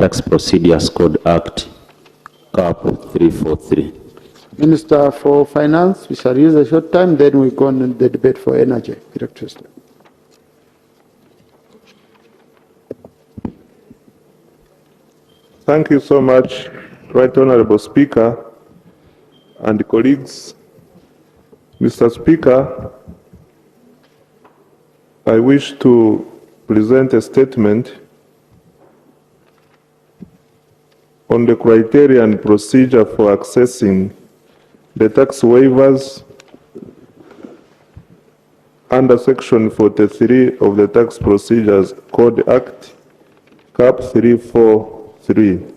Tax Procedures Code Act, CAP 343. Minister for Finance, we shall use a short time, then we go on the debate for energy, electricity. Thank you so much, Right Honorable Speaker and colleagues. Mr. Speaker, I wish to present a statement on the criteria and procedure for accessing the tax waivers under Section 43 of the Tax Procedures Code Act, CAP 343.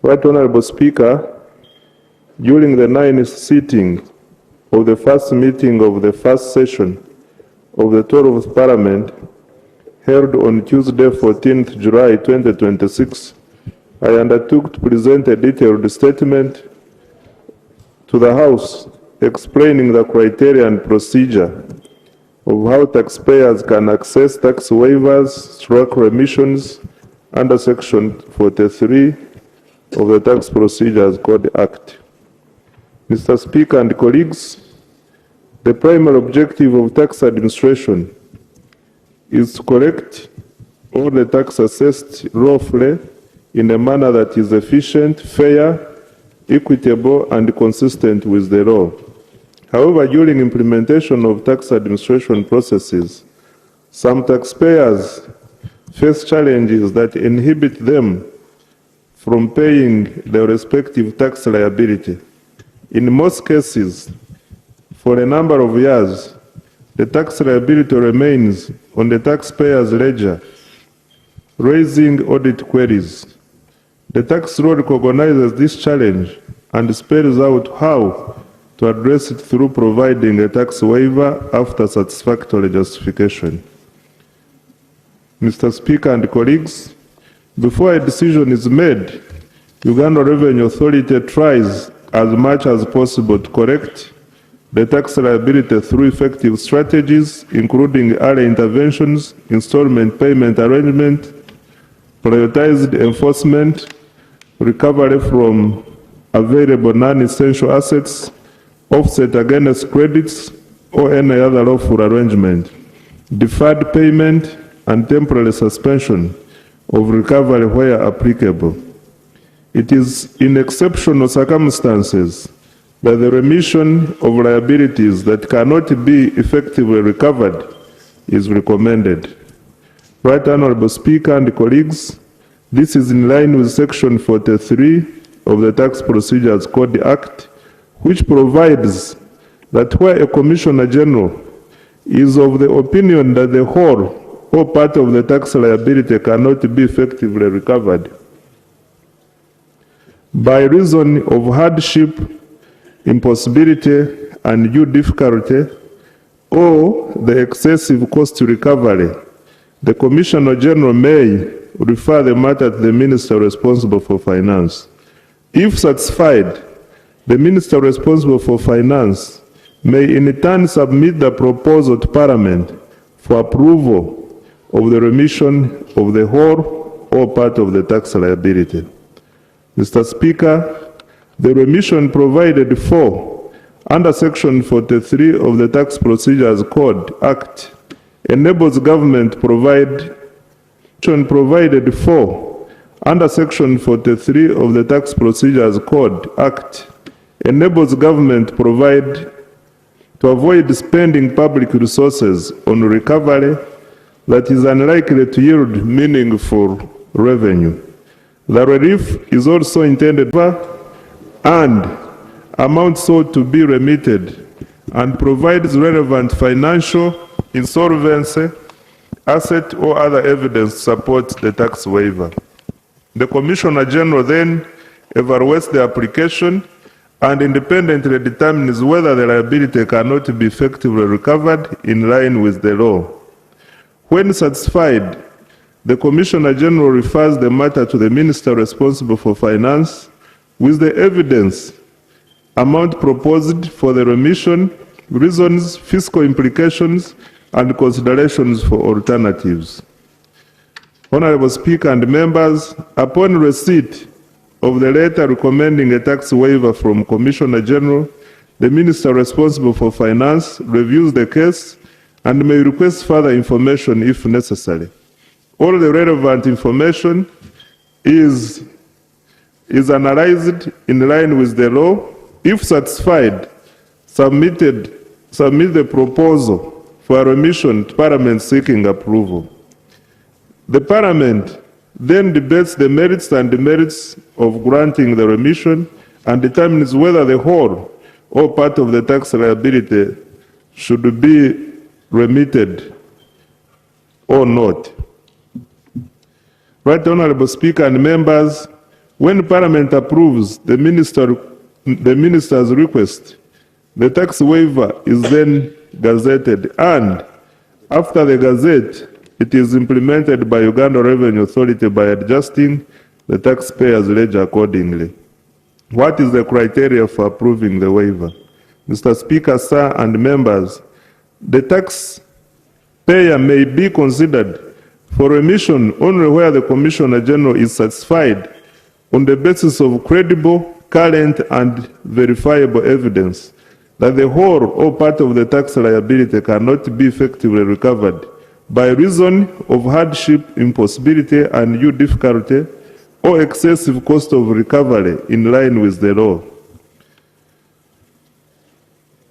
Right Honorable Speaker, during the 9th sitting of the first meeting of the first session of the 12th Parliament, held on Tuesday, 14th July 2026, I undertook to present a detailed statement to the House explaining the criteria and procedure of how taxpayers can access tax waivers, remissions under Section 43 of the Tax Procedures Code Act. Mr. Speaker and colleagues, the primary objective of tax administration is to collect all the tax assessed lawfully in a manner that is efficient, fair, equitable, and consistent with the law. However, during implementation of tax administration processes, some taxpayers face challenges that inhibit them from paying their respective tax liability. In most cases, for a number of years, the tax liability remains on the taxpayer's ledger, raising audit queries. The tax law recognizes this challenge and spells out how to address it through providing a tax waiver after satisfactory justification. Mr. Speaker and colleagues, before a decision is made, Uganda Revenue Authority tries as much as possible to correct the tax liability through effective strategies, including early interventions, installment payment arrangement, prioritized enforcement, recovery from available non-essential assets, offset against credits, or any other lawful arrangement, deferred payment, and temporary suspension of recovery where applicable. It is in exceptional circumstances that the remission of liabilities that cannot be effectively recovered is recommended. Right Honorable Speaker and colleagues, this is in line with Section 43 of the Tax Procedures Code Act, which provides that where a Commissioner General is of the opinion that the whole or part of the tax liability cannot be effectively recovered by reason of hardship, impossibility, and due difficulty, or the excessive cost to recovery, the Commissioner General may refer the matter to the Minister responsible for Finance. If satisfied, the Minister responsible for Finance may in turn submit the proposal to Parliament for approval of the remission of the whole or part of the tax liability. Mr. Speaker, the remission provided for under Section 43 of the Tax Procedures Code Act enables government provided for under Section 43 of the Tax Procedures Code Act enables government to avoid spending public resources on recovery that is unlikely to yield meaningful revenue. The relief is also intended and amounts sought to be remitted and provides relevant financial, insolvency, asset or other evidence to support the tax waiver. The Commissioner General then evaluates the application and independently determines whether the liability cannot be effectively recovered in line with the law. When satisfied, the Commissioner General refers the matter to the Minister responsible for Finance with the evidence, amount proposed for the remission, reasons, fiscal implications, and considerations for alternatives. Honorable Speaker and members, upon receipt of the letter recommending a tax waiver from Commissioner General, the Minister responsible for Finance reviews the case and may request further information if necessary. All the relevant information is analyzed in line with the law. If satisfied, submit the proposal for a remission to Parliament seeking approval. The Parliament then debates the merits and demerits of granting the remission and determines whether the whole or part of the tax liability should be remitted or not. Right, Honorable Speaker and members, when Parliament approves the Minister's request, the tax waiver is then gazetted, and after the gazette, it is implemented by Uganda Revenue Authority by adjusting the taxpayer's ledger accordingly. What is the criteria for approving the waiver? Mr. Speaker, sir, and members, the taxpayer may be considered for remission only where the Commissioner General is satisfied on the basis of credible, current, and verifiable evidence that the whole or part of the tax liability cannot be effectively recovered by reason of hardship, impossibility, undue difficulty, or excessive cost of recovery in line with the law.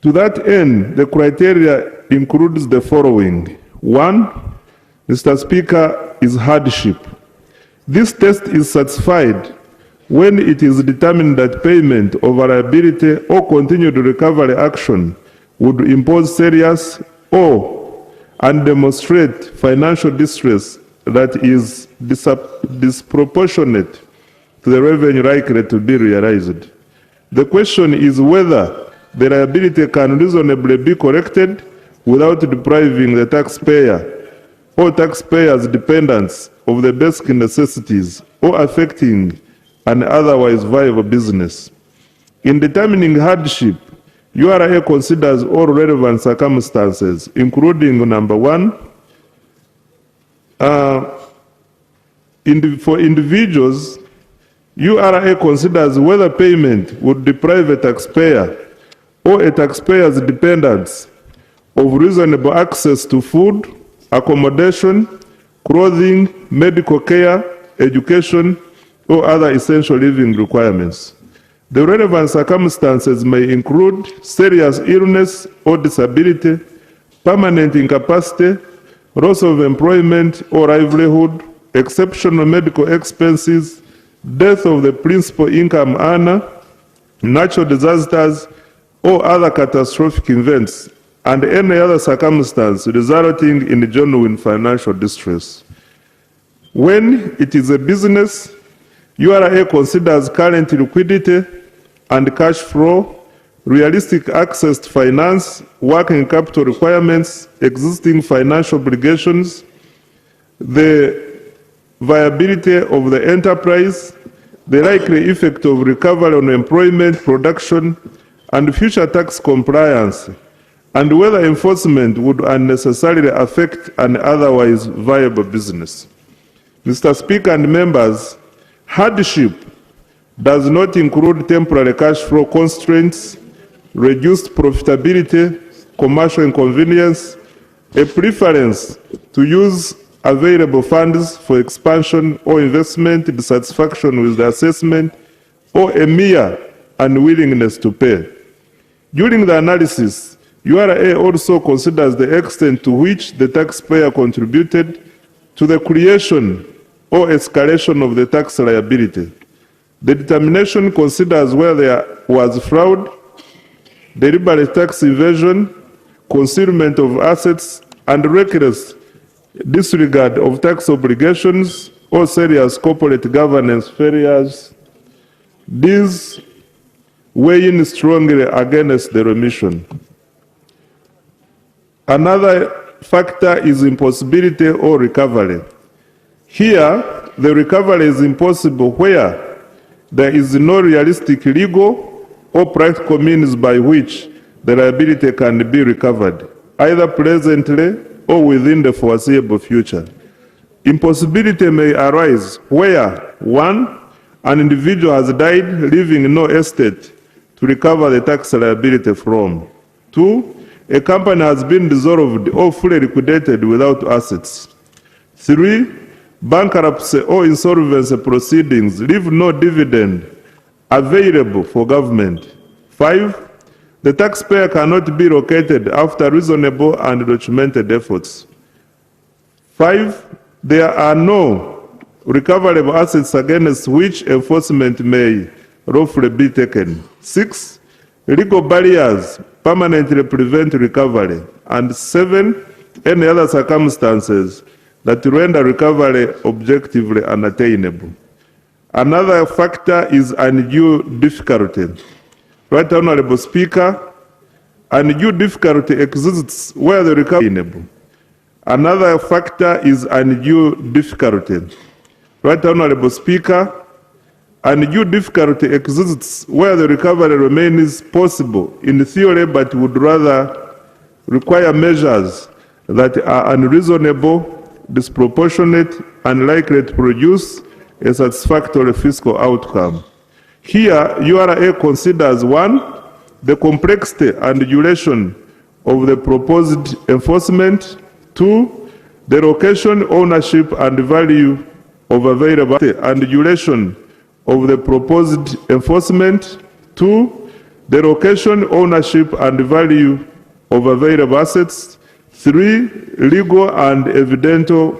To that end, the criteria includes the following. 1, Mr. Speaker, is hardship. This test is satisfied when it is determined that payment of a liability or continued recovery action would impose serious and demonstrate financial distress that is disproportionate to the revenue likely to be realized. The question is whether the liability can reasonably be corrected without depriving the taxpayer or taxpayers' dependents of the basic necessities or affecting an otherwise viable business. In determining hardship, URA considers all relevant circumstances, including number 1, for individuals, URA considers whether payment would deprive a taxpayer or a taxpayer's dependents of reasonable access to food, accommodation, clothing, medical care, education, or other essential living requirements. The relevant circumstances may include serious illness or disability, permanent incapacity, loss of employment or livelihood, exceptional medical expenses, death of the principal income earner, natural disasters, or other catastrophic events, and any other circumstance resulting in genuine financial distress. When it is a business, URA considers current liquidity and cash flow, realistic access to finance, working capital requirements, existing financial obligations, the viability of the enterprise, the likely effect of recovery on employment, production, and future tax compliance, and whether enforcement would unnecessarily affect an otherwise viable business. Mr. Speaker and members, hardship does not include temporary cash flow constraints, reduced profitability, commercial inconvenience, a preference to use available funds for expansion or investment, dissatisfaction with the assessment, or a mere unwillingness to pay. During the analysis, URA also considers the extent to which the taxpayer contributed to the creation or escalation of the tax liability. The determination considers whether there was fraud, deliberate tax evasion, concealment of assets, and reckless disregard of tax obligations or serious corporate governance failures. These weigh in strongly against the remission. Another factor is impossibility or recovery. Here, the recovery is impossible where there is no realistic legal or practical means by which the liability can be recovered, either presently or within the foreseeable future. Impossibility may arise where 1. An individual has died leaving no estate to recover the tax liability from. 2. A company has been dissolved or fully liquidated without assets. 3. Bankruptcy or insolvency proceedings leave no dividend available for government. 5. The taxpayer cannot be located after reasonable and documented efforts. 5. There are no recoverable assets against which enforcement may lawfully be taken. 6. Legal barriers permanently prevent recovery. And 7. Any other circumstances that render recovery objectively unattainable. Another factor is undue difficulty. Right Honorable Speaker, undue difficulty exists where the recovery is unattainable. Another factor is undue difficulty. Right Honorable Speaker, undue difficulty exists where the recovery remains possible in theory but would rather require measures that are unreasonable, disproportionate, and likely to produce a satisfactory fiscal outcome. Here, URA considers 1. The complexity and duration of the proposed enforcement. 2. The location, ownership, and value of available and duration of the proposed enforcement. 2. The location, ownership, and value of available assets. 3. Legal and evidential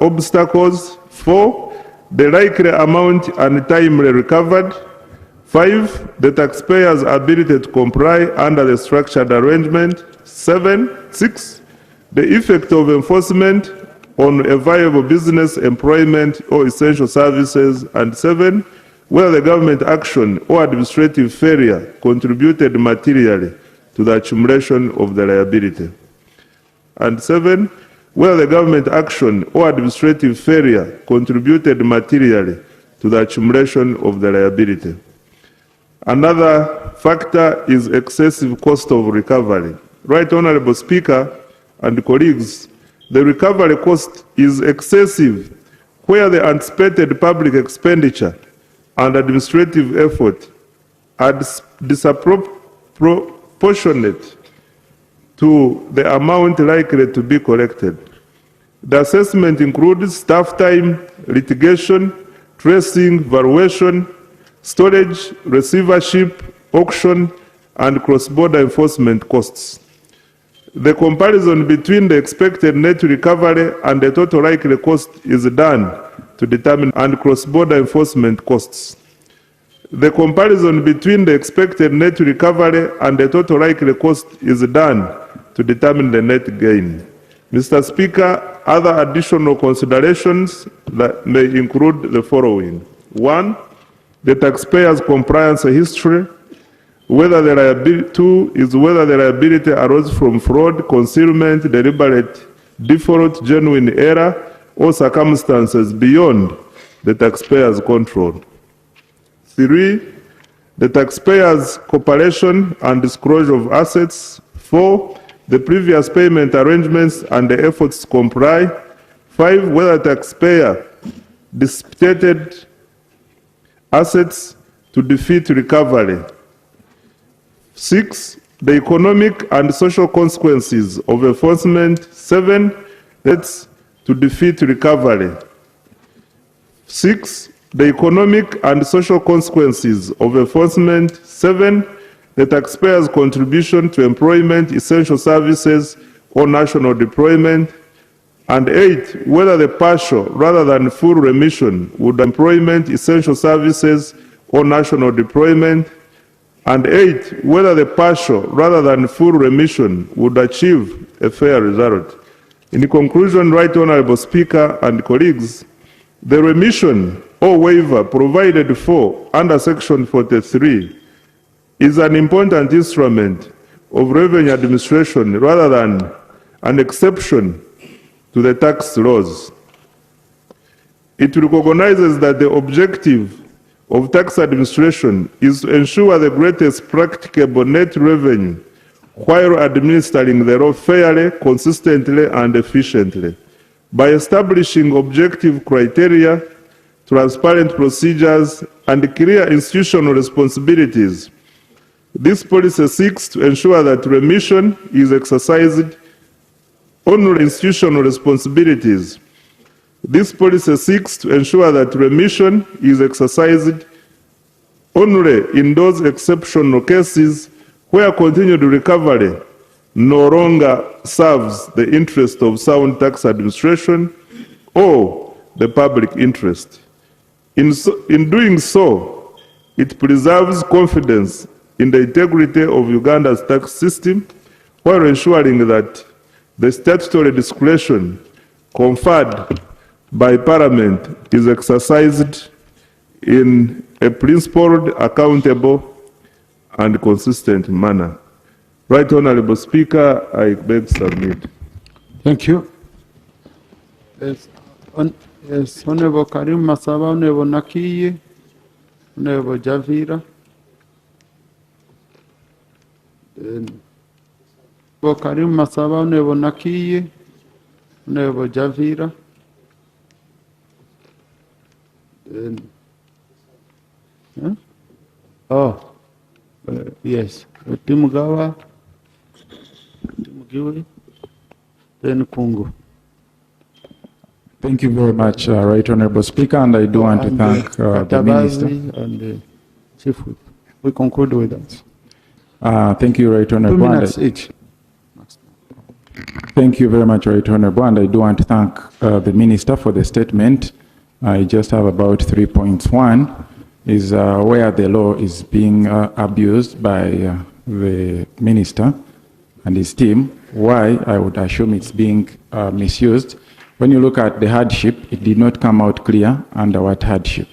obstacles. 4. The likely amount and timely recovered. 5. The taxpayer's ability to comply under the structured arrangement. 6. The effect of enforcement on a viable business, employment, or essential services. And 7. Whether the government action or administrative failure contributed materially to the accumulation of the liability. And 7. Whether the government action or administrative failure contributed materially to the accumulation of the liability. Another factor is excessive cost of recovery. Right Honorable Speaker and colleagues, the recovery cost is excessive where the anticipated public expenditure and administrative effort are disproportionate to the amount likely to be collected. The assessment includes staff time, litigation, tracing, valuation, storage, receivership, auction, and cross-border enforcement costs. The comparison between the expected net recovery and the total likely cost is done to determine and cross-border enforcement costs. The comparison between the expected net recovery and the total likely cost is done to determine the net gain. Mr. Speaker, other additional considerations that may include the following. 1. The taxpayer's compliance history. Whether the liability. 2 is whether the liability arose from fraud, concealment, deliberate default, genuine error, or circumstances beyond the taxpayer's control. 3. The taxpayer's cooperation and disclosure of assets. 4. The previous payment arrangements and the efforts to comply. 5. Whether the taxpayer dissipated assets to defeat recovery. 6. The economic and social consequences of enforcement. 7. That's to defeat recovery. 6. The economic and social consequences of enforcement. 7. The taxpayer's contribution to employment, essential services, or national deployment. And 8. Whether the partial rather than full remission would employment, essential services, or national deployment. And 8. Whether the partial rather than full remission would achieve a fair result. In conclusion, Right Honorable Speaker and colleagues, the remission or waiver provided for under Section 43 is an important instrument of revenue administration rather than an exception to the tax laws. It recognizes that the objective of tax administration is to ensure the greatest practicable net revenue while administering the law fairly, consistently, and efficiently. By establishing objective criteria, transparent procedures, and clear institutional responsibilities, this policy seeks to ensure that remission is exercised only institutional responsibilities. This policy seeks to ensure that remission is exercised only in those exceptional cases where continued recovery no longer serves the interest of sound tax administration or the public interest. In doing so, it preserves confidence in the integrity of Uganda's tax system while ensuring that the statutory discretion conferred by Parliament is exercised in a principled, accountable, and consistent manner. Right Honorable Speaker, I beg to submit. Thank you. Yes, Honorable Karim Masaba, Honorable Nakiye, Honorable Javira. Honorable Karim Masaba, Honorable Nakiye, Honorable Javira. Yes, Timugawa, Timugiwe, then Kungu. Thank you very much, Right Honorable Speaker, and I do want to thank the Minister. And the Chief Whip. We conclude with that. Thank you, Right 2 Honorable. minutes each. Thank you very much, Right Honorable, and I do want to thank the Minister for the statement. I just have about 3 points. One is where the law is being abused by the Minister and his team, why I would assume it's being misused. When you look at the hardship, it did not come out clear under what hardship.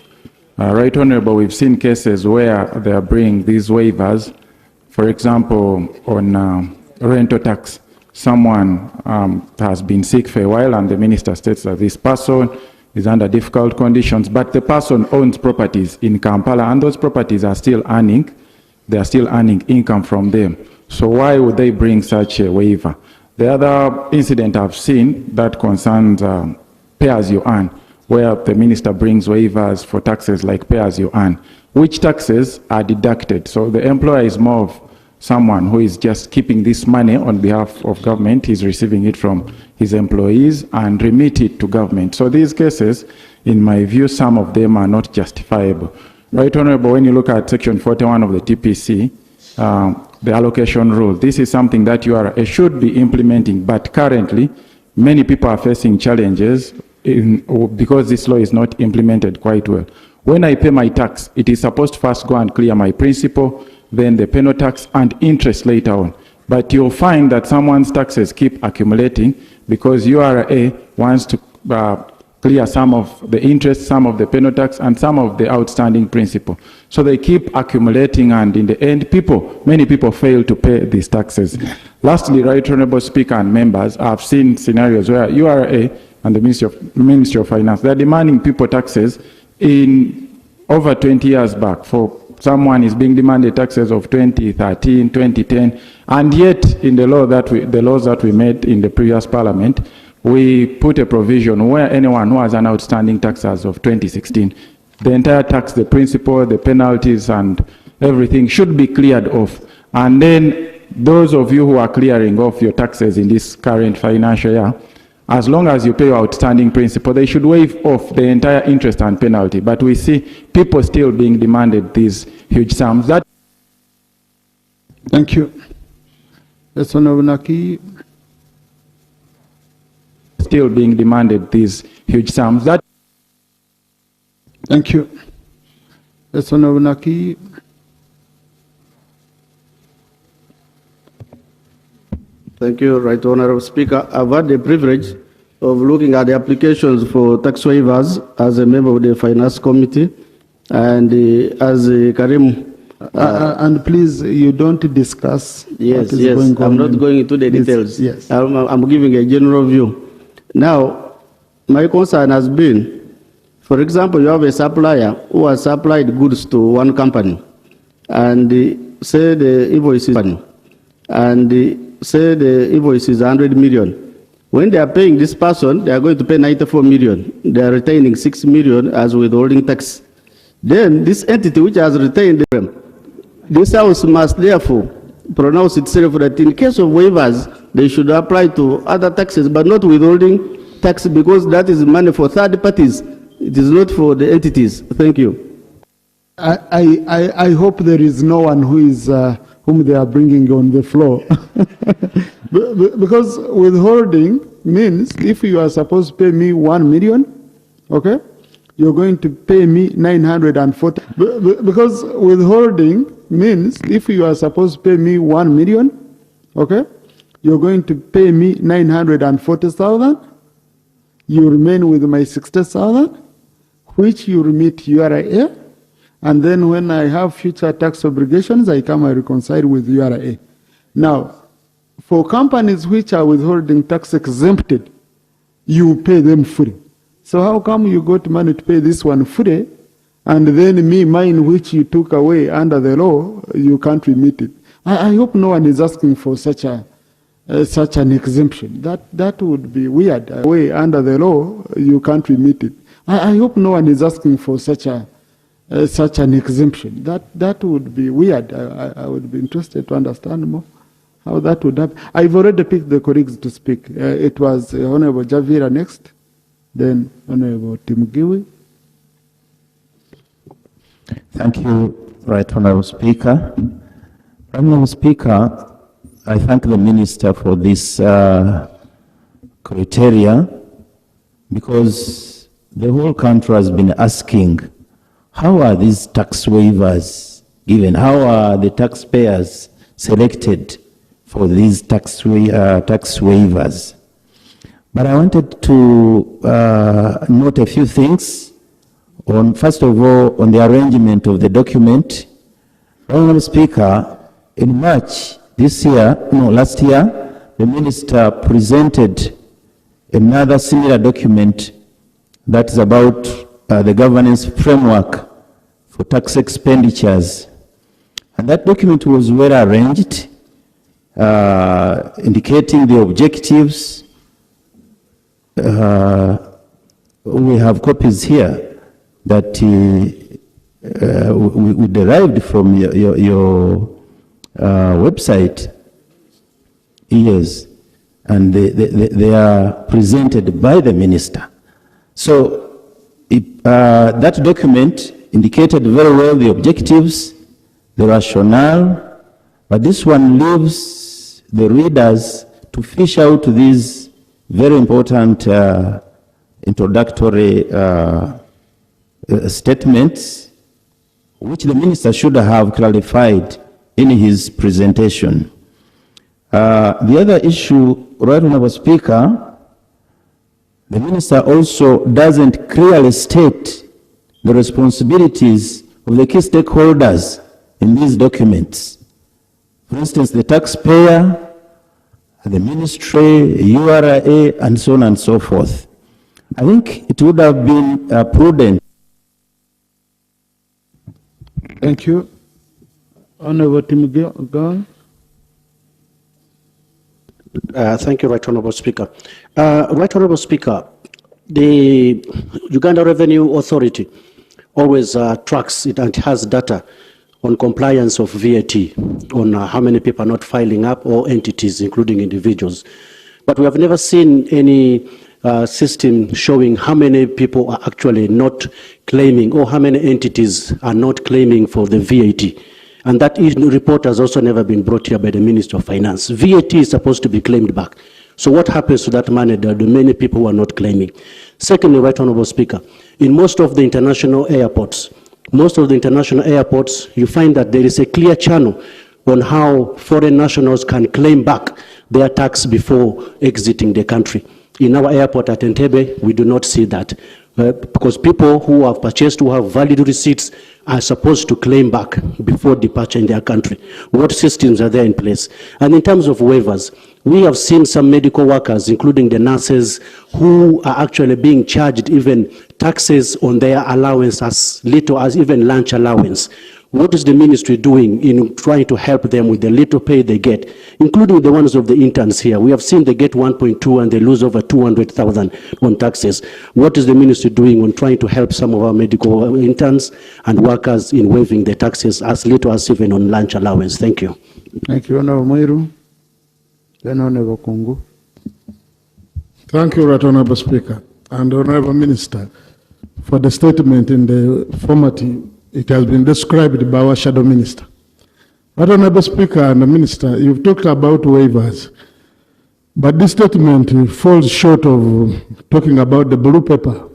Right Honorable, we've seen cases where they are bringing these waivers. For example, on rental tax, someone has been sick for a while and the Minister states that this person is under difficult conditions, but the person owns properties in Kampala and those properties are still earning, they are still earning income from them. So why would they bring such a waiver? The other incident I've seen that concerns pay as you earn, where the Minister brings waivers for taxes like pay as you earn, which taxes are deducted. So the employer is more of someone who is just keeping this money on behalf of government. He's receiving it from his employees and remit it to government. So these cases, in my view, some of them are not justifiable. Right Honorable, when you look at Section 41 of the TPC, the allocation rule, this is something that URA should be implementing, but currently, many people are facing challenges because this law is not implemented quite well. When I pay my tax, it is supposed to first go and clear my principal, then the penal tax and interest later on. But you'll find that someone's taxes keep accumulating because URA wants to clear some of the interest, some of the penal tax, and some of the outstanding principal. So they keep accumulating, and in the end, many people fail to pay these taxes. Lastly, Right Honorable Speaker and members, I've seen scenarios where URA and the Ministry of Finance, they're demanding people taxes in over 20 years back. For someone is being demanded taxes of 2013, 2010, and yet in the laws that we made in the previous Parliament, we put a provision where anyone who has an outstanding tax as of 2016, the entire tax, the principal, the penalties, and everything should be cleared off. And then those of you who are clearing off your taxes in this current financial year, as long as you pay your outstanding principal, they should waive off the entire interest and penalty. But we see people still being demanded these huge sums. Thank you. Yes, Honorable Naki. Still being demanded these huge sums. Thank you. Yes, Honorable Naki. Thank you, Right Honorable Speaker. I've had the privilege of looking at the applications for tax waivers as a member of the Finance Committee, and as Karim. And please, you don't discuss Yes, what is yes. going on. I'm not going into the details. Yes. I'm giving a general view. Now, my concern has been, for example, you have a supplier who has supplied goods to one company, and say the invoice is company. and say the invoice is 100 million. When they are paying this person, they are going to pay 94 million. They are retaining 6 million as withholding tax. Then this entity which has retained them, this house must therefore pronounce itself that in case of waivers, they should apply to other taxes, but not withholding tax, because that is money for third parties. It is not for the entities. Thank you. I hope there is no one who is whom they are bringing on the floor. Because withholding means if you are supposed to pay me 1 million, okay, you're going to pay me 940. Because withholding means if you are supposed to pay me 1 million, okay, you're going to pay me 940,000. You remain with my 60,000, which you remit URA. And then when I have future tax obligations, I come and reconcile with URA. Now, for companies which are withholding tax exempted, you pay them fully. So how come you got money to pay this one fully, and then me, mine, which you took away under the law, you can't remit it? I hope no one is asking for such an exemption. That would be weird. Away under the law, you can't remit it. I hope no one is asking for such an exemption. That would be weird. I would be interested to understand more how that would happen. I've already picked the colleagues to speak. It was Honorable Javira next, then Honorable Timugiwi. Thank you, Right Honorable Speaker. Honorable Speaker, I thank the Minister for this criteria, because the whole country has been asking, how are these tax waivers given? How are the taxpayers selected for these tax waivers? But I wanted to note a few things. First of all, on the arrangement of the document. Honorable Speaker, in March last year, the Minister presented another similar document that is about the governance framework for tax expenditures. And that document was well arranged, indicating the objectives. We have copies here that we derived from your website. Yes, and they are presented by the Minister. So that document indicated very well the objectives, the rationale, but this one leaves the readers to fish out these very important introductory statements, which the Minister should have clarified in his presentation. The other issue, Right Honorable Speaker, the Minister also doesn't clearly state the responsibilities of the key stakeholders in these documents. For instance, the taxpayer, the ministry, URA, and so on and so forth. I think it would have been prudent. Thank you. Honorable Timugiwi. Thank you, Right Honorable Speaker. Right Honorable Speaker, the Uganda Revenue Authority always tracks it and has data on compliance of VAT, on how many people are not filing up, or entities, including individuals. But we have never seen any system showing how many people are actually not claiming, or how many entities are not claiming for the VAT. And that report has also never been brought here by the Minister of Finance. VAT is supposed to be claimed back. So what happens to that money? There are many people who are not claiming. Secondly, Right Honorable Speaker, in most of the international airports, you find that there is a clear channel on how foreign nationals can claim back their tax before exiting the country. In our airport at Entebbe, we do not see that. Because people who have purchased, who have valid receipts, are supposed to claim back before departure in their country. What systems are there in place? And in terms of waivers, we have seen some medical workers, including the nurses, who are actually being charged even taxes on their allowance as little as even lunch allowance. What is the ministry doing in trying to help them with the little pay they get, including the ones of the interns here? We have seen they get 1.2 and they lose over 200,000 on taxes. What is the ministry doing on trying to help some of our medical interns and workers in waiving the taxes as little as even on lunch allowance? Thank you. Thank you, Honorable Muiru. Then Honorable Kungu. Thank you, Right Honorable Speaker and Honorable Minister, for the statement in the format it has been described by our Shadow Minister. Right Honorable Speaker and the Minister, you've talked about waivers, but this statement falls short of talking about the blue paper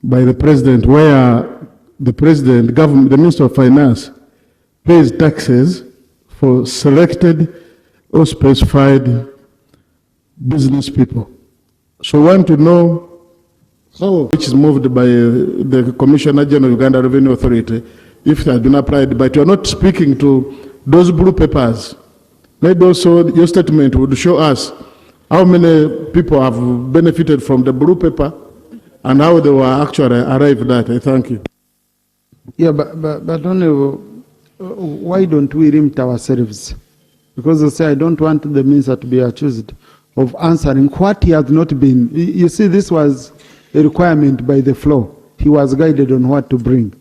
by the President, where the President, government, the Minister of Finance, pays taxes for selected or specified business people. So I want to know how, which is moved by the Commissioner General of Uganda Revenue Authority, if it has been applied, but you're not speaking to those blue papers. Maybe also your statement would show us how many people have benefited from the blue paper and how they were actually arrived at. I thank you. Yeah, but Honorable, why don't we limit ourselves? Because they say I don't want the minister to be accused of answering what he has not been. You see, this was a requirement by the floor. He was guided on what to bring.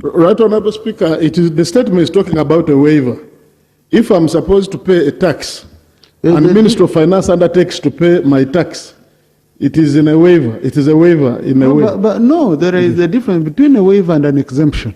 Right Honorable Speaker, it is, the statement is talking about a waiver. If I'm supposed to pay a tax, and the Minister of Finance undertakes to pay my tax, it is in a waiver. It is a waiver in a way. But no, there is a difference between a waiver and an exemption.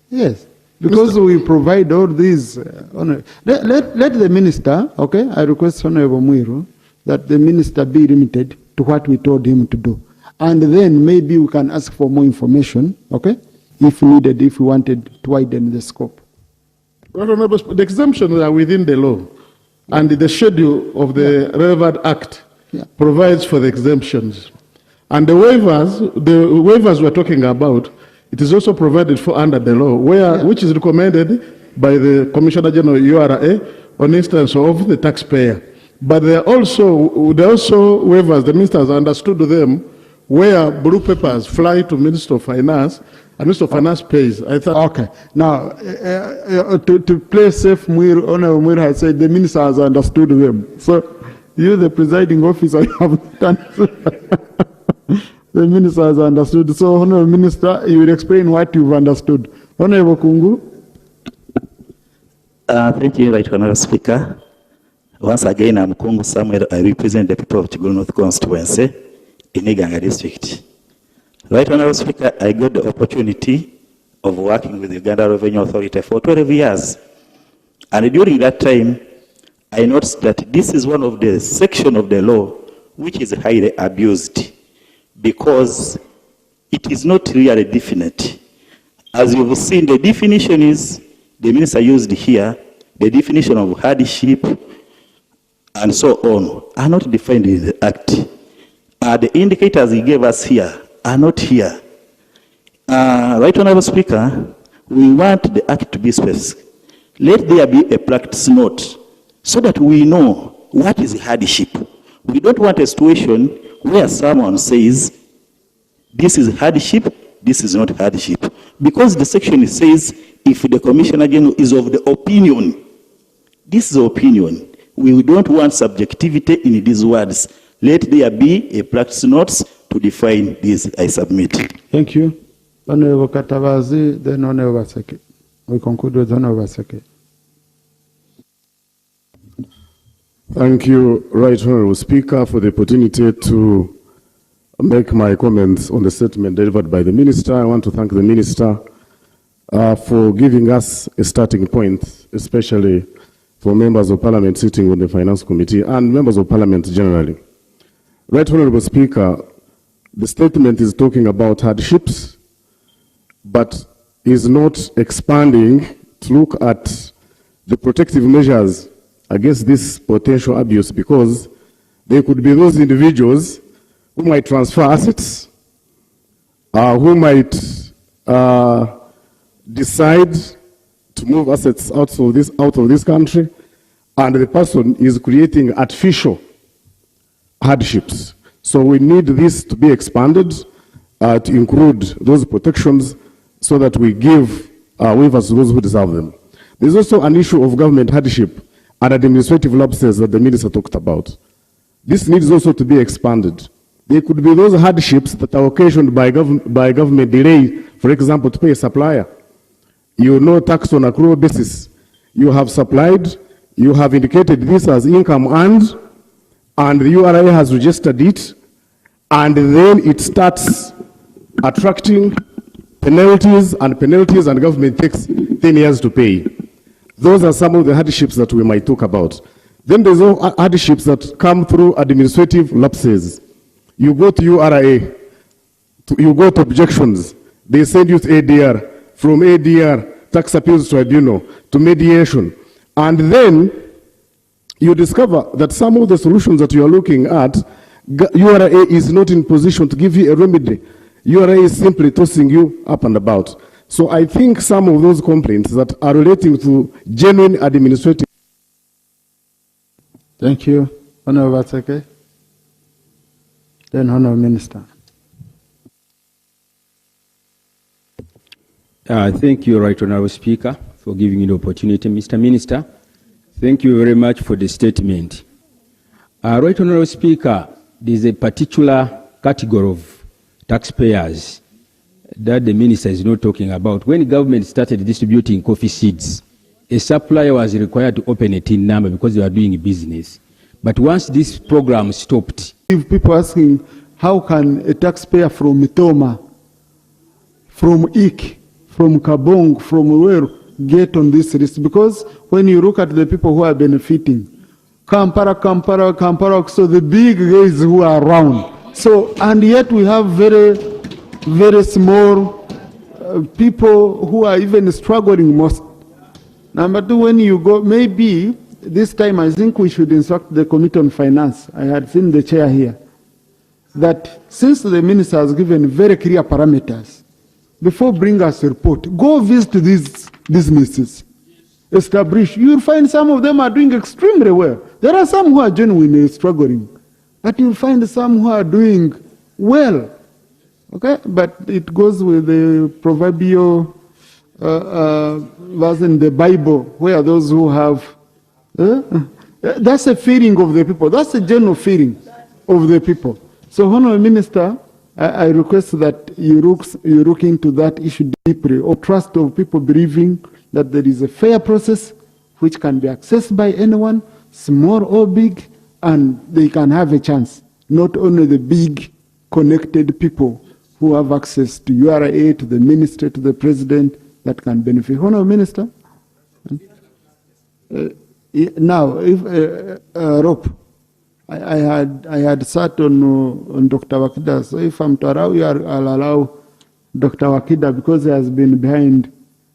Yes. Because we provide all these, let the minister, okay, I request Honorable Muiru, that the minister be limited to what we told him to do. And then maybe we can ask for more information, okay, if needed, if we wanted to widen the scope. Well, the exemptions are within the law, and the schedule of the relevant act provides for the exemptions. And the waivers we're talking about, it is also provided for under the law, which is recommended by the Commissioner General URA on instance of the taxpayer. But there are also waivers, the minister has understood them, where blue papers fly to Minister of Finance, and Minister of Finance pays. I thought. Okay. Now, to play safe, Honorable Muiru has said the minister has understood them. So, you, the presiding officer, you have done. The minister has understood. So, Honorable Minister, you will explain what you've understood. Honorable Kungu. Thank you, Right Honorable Speaker. Once again, I'm Kungu Samuel. I represent the people of Chigulu North Constituency in Iganga District. Right Honorable Speaker, I got the opportunity of working with the Uganda Revenue Authority for 12 years. And during that time, I noticed that this is one of the sections of the law which is highly abused, because it is not really definite. As you've seen, the definition is, the minister used here, the definition of hardship and so on are not defined in the act. The indicators he gave us here are not here. Right Honorable Speaker, we want the act to be specific. Let there be a practice note so that we know what is hardship. We don't want a situation where someone says, this is hardship, this is not hardship. Because the section says, if the Commissioner General is of the opinion, this is opinion. We don't want subjectivity in these words. Let there be a practice notes to define this. I submit. Thank you. Honorable Katavazi, then Honorable Seke. We conclude with Honorable Seke. Thank you, Right Honorable Speaker, for the opportunity to make my comments on the statement delivered by the Minister. I want to thank the Minister for giving us a starting point, especially for members of Parliament sitting on the Finance Committee and members of Parliament generally. Right Honorable Speaker, the statement is talking about hardships, but is not expanding to look at the protective measures against this potential abuse, because there could be those individuals who might transfer assets, who might decide to move assets out of this country, and the person is creating artificial hardships. So we need this to be expanded to include those protections so that we give waivers to those who deserve them. There's also an issue of government hardship and administrative lapses that the minister talked about. This needs also to be expanded. There could be those hardships that are occasioned by government delay, for example, to pay a supplier. You know, tax on accrual basis. You have supplied, you have indicated this as income earned, and the URA has registered it, and then it starts attracting penalties, and government takes 10 years to pay. Those are some of the hardships that we might talk about. Then there's all hardships that come through administrative lapses. You go to URA, you go to objections, they send you to ADR, from ADR, Tax Appeals Tribunal, to mediation. And then you discover that some of the solutions that you are looking at, URA is not in position to give you a remedy. URA is simply tossing you up and about. So I think some of those complaints that are relating to genuine administrative. Thank you. Honorable Secretary. Then Honorable Minister. Thank you, Right Honorable Speaker, for giving me the opportunity. Mr. Minister, thank you very much for the statement. Right Honorable Speaker, there is a particular category of taxpayers that the minister is not talking about. When the government started distributing coffee seeds, a supplier was required to open a TIN number because they were doing business. But once this program stopped, If people asking, how can a taxpayer from Mitoma, from Ik, from Kabong, from where get on this list? Because when you look at the people who are benefiting, Kampala, so the big guys who are around. So, and yet we have very small people who are even struggling most. Number two, when you go, maybe this time I think we should instruct the Committee on Finance. I had seen the chair here. That since the minister has given very clear parameters, before bring us a report, go visit these businesses, establish. You'll find some of them are doing extremely well. There are some who are genuinely struggling, but you'll find some who are doing well. Okay, but it goes with the proverbial verse in the Bible, where those who have, that's a feeling of the people. That's a general feeling of the people. So, Honourable Minister, I request that you look into that issue deeply, of trust of people believing that there is a fair process which can be accessed by anyone, small or big, and they can have a chance. Not only the big connected people who have access to URA, to the ministry, to the president, that can benefit. Honourable Minister? Now, if Rob, I had sat on Dr. Wakida, so if I'm to allow you, I'll allow Dr. Wakida because he has been behind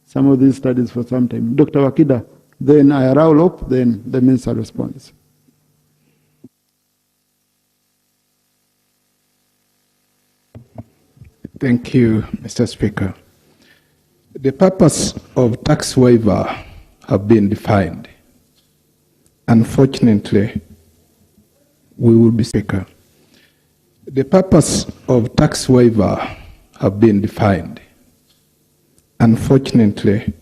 some of these studies for some time. Dr. Wakida, then I allow Rob, then the minister responds. Thank you, Mr. Speaker. The purpose of tax waiver have been defined. Unfortunately, we will be Speaker. The purpose of tax waiver have been defined. Unfortunately,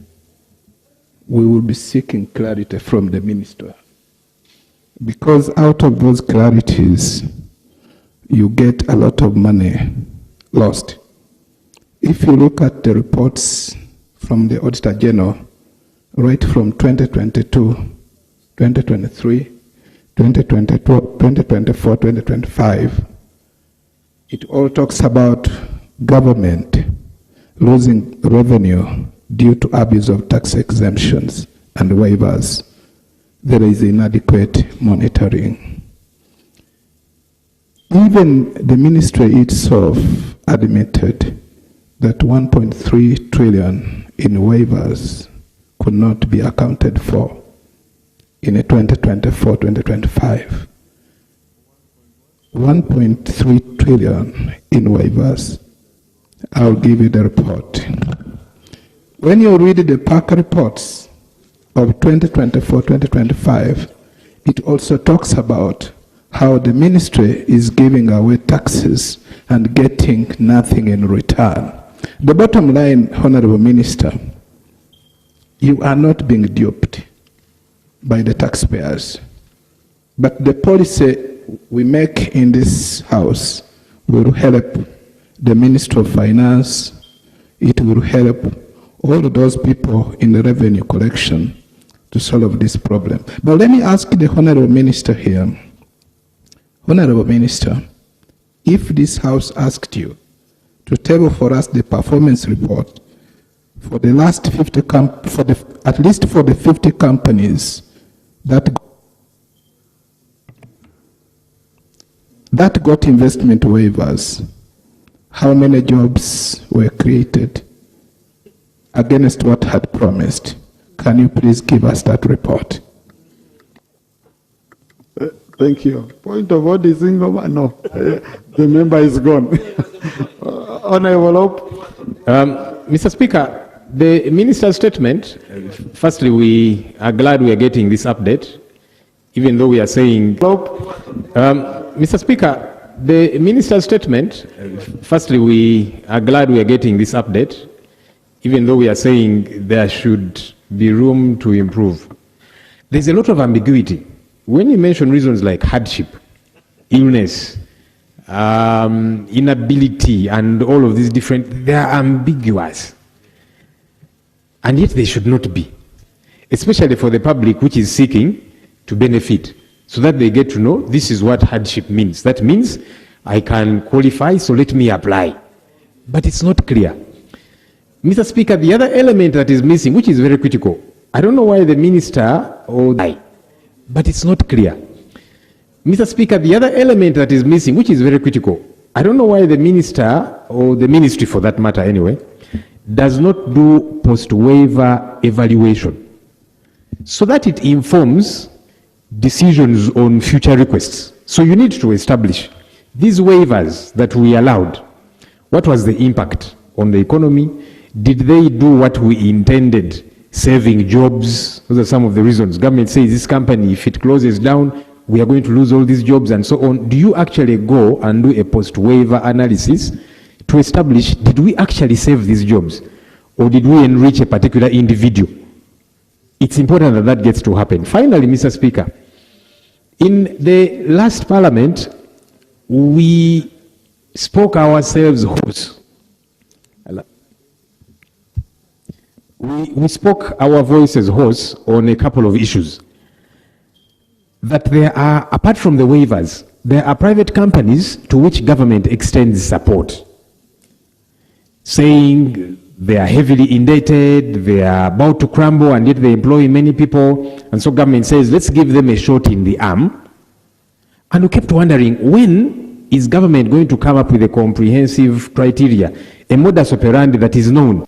we will be seeking clarity from the minister. Because out of those clarities, you get a lot of money lost. If you look at the reports from the Auditor General, right from 2022, 2023, 2022, 2024, 2025, it all talks about government losing revenue due to abuse of tax exemptions and waivers. There is inadequate monitoring. Even the ministry itself admitted that 1.3 trillion in waivers could not be accounted for in a 2024-2025. 1.3 trillion in waivers. I'll give you the report. When you read the PAC reports of 2024-2025, it also talks about how the ministry is giving away taxes and getting nothing in return. The bottom line, Honorable Minister, you are not being duped by the taxpayers. But the policy we make in this House will help the Minister of Finance. It will help all of those people in the revenue collection to solve this problem. But let me ask the Honorable Minister here. Honorable Minister, if this House asked you to table for us the performance report for the last 50 at least for the 50 companies that got investment waivers, how many jobs were created against what had promised? Can you please give us that report? Thank you. Point of order is no. The member is gone. Honorable. Mr. Speaker, the minister's statement, firstly, we are glad we are getting this update, even though we are saying... Mr. Speaker, the minister's statement, firstly, we are glad we are getting this update, even though we are saying there should be room to improve. There's a lot of ambiguity. When you mention reasons like hardship, illness, inability, and all of these different, they are ambiguous. And yet they should not be, especially for the public which is seeking to benefit, so that they get to know this is what hardship means. That means I can qualify, so let me apply. But it's not clear. Mr. Speaker, the other element that is missing, which is very critical, I don't know why the minister or but it's not clear. Mr. Speaker, the other element that is missing, which is very critical, I don't know why the minister, or the ministry for that matter anyway, does not do post-waiver evaluation so that it informs decisions on future requests. So you need to establish these waivers that we allowed. What was the impact on the economy? Did they do what we intended? Saving jobs. Those are some of the reasons. Government says this company, if it closes down, we are going to lose all these jobs and so on. Do you actually go and do a post-waiver analysis to establish, did we actually save these jobs? Or did we enrich a particular individual? It's important that that gets to happen. Finally, Mr. Speaker, in the last Parliament, we spoke ourselves hoarse. We spoke our voices hoarse on a couple of issues. That there are, apart from the waivers, there are private companies to which government extends support, saying they are heavily indebted, they are about to crumble, and yet they employ many people. And so government says, let's give them a shot in the arm. And we kept wondering, when is government going to come up with a comprehensive criteria, a modus operandi that is known?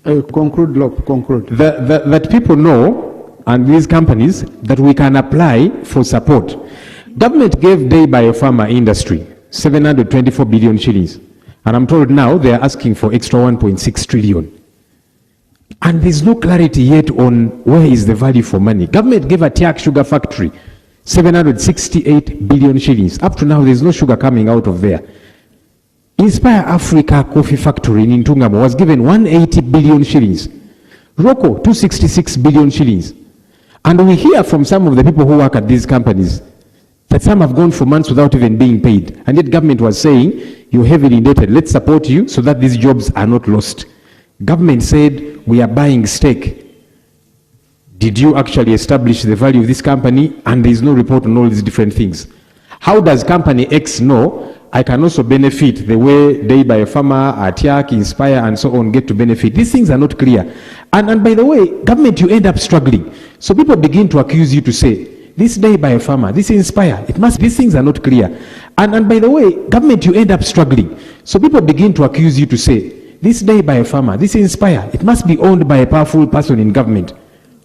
Conclude, Lop, conclude. That people know, and these companies, that we can apply for support. Government gave Day Biopharma industry 724 billion shillings. And I'm told now they are asking for extra 1.6 trillion. And there's no clarity yet on where is the value for money. Government gave a Tiak sugar factory 768 billion shillings. Up to now, there's no sugar coming out of there. Inspire Africa Coffee Factory in Ntungamo was given 180 billion shillings. Rocco, 266 billion shillings. And we hear from some of the people who work at these companies that some have gone for months without even being paid. And yet government was saying, you're heavily indebted, let's support you so that these jobs are not lost. Government said, we are buying stake. Did you actually establish the value of this company? And there is no report on all these different things. How does company X know I can also benefit the way Day Biopharma, Atiak, Inspire, and so on get to benefit? These things are not clear. And by the way, government, you end up struggling. So people begin to accuse you to say, this Day Biopharma, this Inspire, these things are not clear. And by the way, government, you end up struggling. So people begin to accuse you to say, this Day Biopharma, this Inspire, it must be owned by a powerful person in government.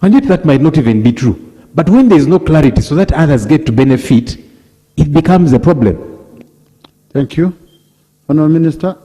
And yet that might not even be true. But when there is no clarity so that others get to benefit, it becomes a problem. Thank you. Honourable Minister.